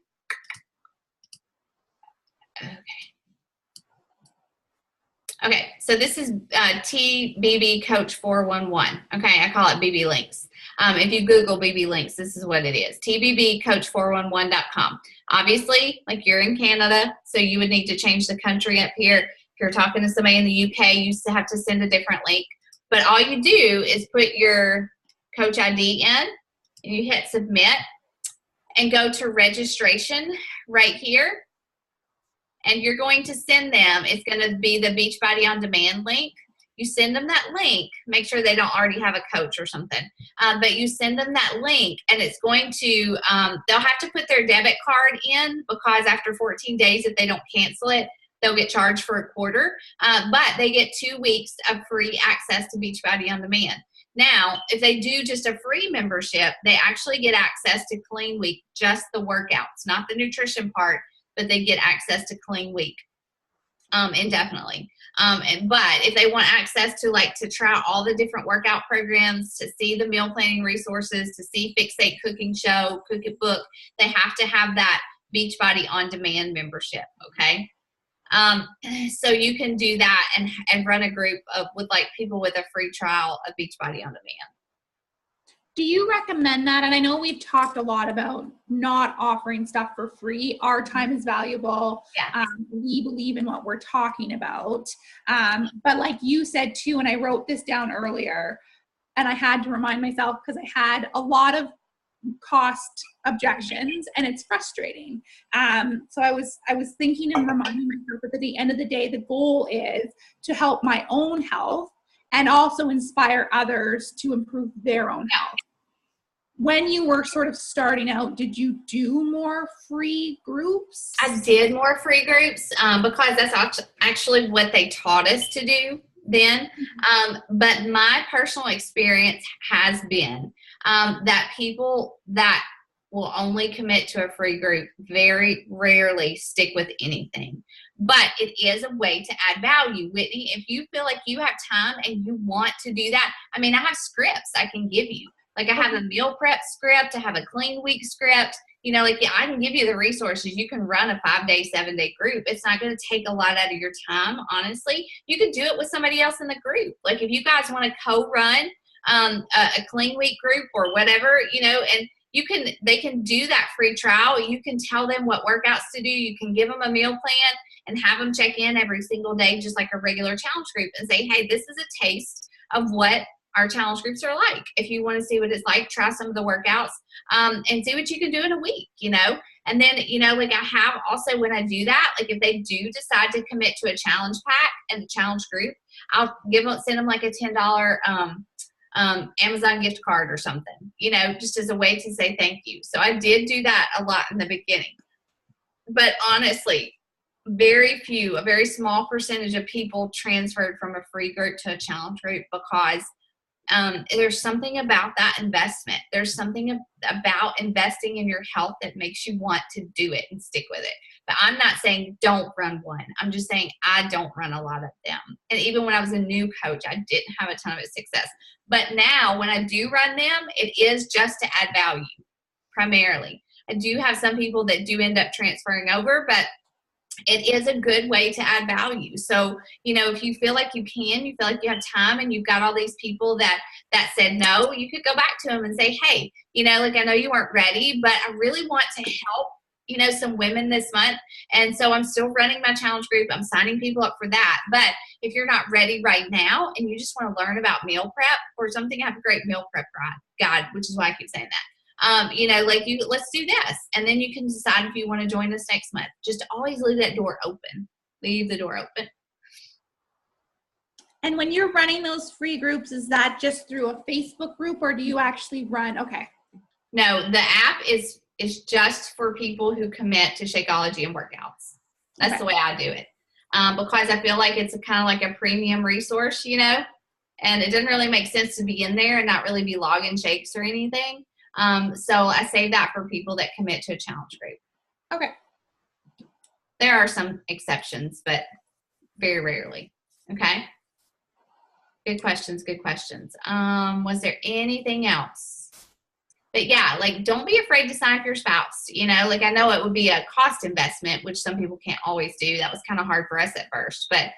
Okay, so this is TBB Coach 411. Okay, I call it BB Links. If you Google BB Links, this is what it is. TBBCoach411.com. Obviously, like you're in Canada, so you would need to change the country up here. If you're talking to somebody in the UK, you have to send a different link. But all you do is put your Coach ID in, and you hit submit, and go to registration right here. And you're going to send them, it's going to be the Beachbody on Demand link. You send them that link, make sure they don't already have a coach or something. But you send them that link, and it's going to, they'll have to put their debit card in, because after 14 days, if they don't cancel it, they'll get charged for a quarter. But they get 2 weeks of free access to Beachbody on Demand. Now, if they do just a free membership, they actually get access to Clean Week, just the workouts, not the nutrition part, but they get access to Clean Week indefinitely. But if they want access to to try all the different workout programs, to see the meal planning resources, to see Fixate Cooking Show, Cook It Book, they have to have that Beachbody on Demand membership. Okay. So you can do that and run a group with people with a free trial of Beachbody on Demand. Do you recommend that? And I know we've talked a lot about not offering stuff for free. Our time is valuable. Yeah. We believe in what we're talking about. But like you said too, and I wrote this down earlier, and I had to remind myself because I had a lot of cost objections, and it's frustrating. So I was thinking and reminding myself that at the end of the day, the goal is to help my own health and also inspire others to improve their own health. When you were sort of starting out, did you do more free groups? I did more free groups because that's actually what they taught us to do then. But my personal experience has been that people that will only commit to a free group very rarely stick with anything. But it is a way to add value. Whitney, if you feel like you have time and you want to do that, I mean, I have scripts I can give you. I have a meal prep script, I have a Clean Week script, I can give you the resources. You can run a 5-day, 7-day group. It's not going to take a lot out of your time, honestly. You could do it with somebody else in the group. If you guys want to co-run a Clean Week group or whatever, and they can do that free trial. You can tell them what workouts to do. You can give them a meal plan and have them check in every single day, just like a regular challenge group, and say, hey, this is a taste of what our challenge groups are like. If you want to see what it's like, try some of the workouts and see what you can do in a week, And then, I have also, when I do that, if they do decide to commit to a challenge pack and the challenge group, I'll send them a $10 Amazon gift card or something, just as a way to say thank you. So I did do that a lot in the beginning. But honestly, a very small percentage of people transferred from a free group to a challenge group because there's something about that investment. There's something about investing in your health that makes you want to do it and stick with it. But I'm not saying don't run one. I'm just saying I don't run a lot of them. And even when I was a new coach, I didn't have a ton of success. But now when I do run them, it is just to add value primarily. I do have some people that do end up transferring over, but it is a good way to add value. So, if you feel like you feel like you have time and you've got all these people that said no, you could go back to them and say, hey, I know you weren't ready, but I really want to help, some women this month. And so I'm still running my challenge group. I'm signing people up for that. But if you're not ready right now and you just want to learn about meal prep or something, I have a great meal prep guide, which is why I keep saying that. Let's do this. And then you can decide if you want to join us next month. Just always leave that door open. Leave the door open. And when you're running those free groups, is that just through a Facebook group or do you actually run? Okay. No, the app is just for people who commit to Shakeology and workouts. That's the way I do it. Because I feel like it's kind of like a premium resource, And it doesn't really make sense to be in there and not really be logging shakes or anything. So I save that for people that commit to a challenge group. Okay. There are some exceptions, but very rarely. Okay. Good questions. Good questions. Was there anything else? But yeah, like, don't be afraid to sign up your spouse. You know, like, I know it would be a cost investment, which some people can't always do. That was kind of hard for us at first. But,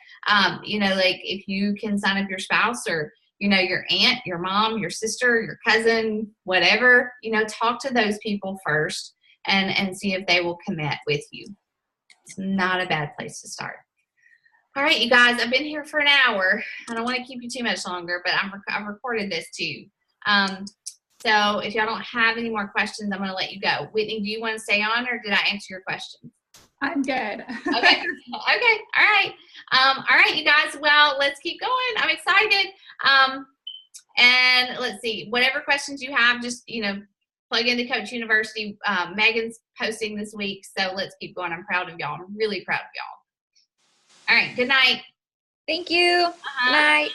you know, like, if you can sign up your spouse or, you know, your aunt, your mom, your sister, your cousin, whatever, you know, talk to those people first and see if they will commit with you. It's not a bad place to start. All right, you guys, I've been here for an hour. I don't want to keep you too much longer, but I've recorded this too. So if y'all don't have any more questions, I'm going to let you go. Whitney, do you want to stay on, or did I answer your question? I'm good. Okay. Okay. All right. All right, you guys. Well, let's keep going. I'm excited. And let's see, whatever questions you have, just, you know, plug into Coach University. Megan's posting this week, so let's keep going. I'm proud of y'all. I'm really proud of y'all. All right. Good night. Thank you. Good night.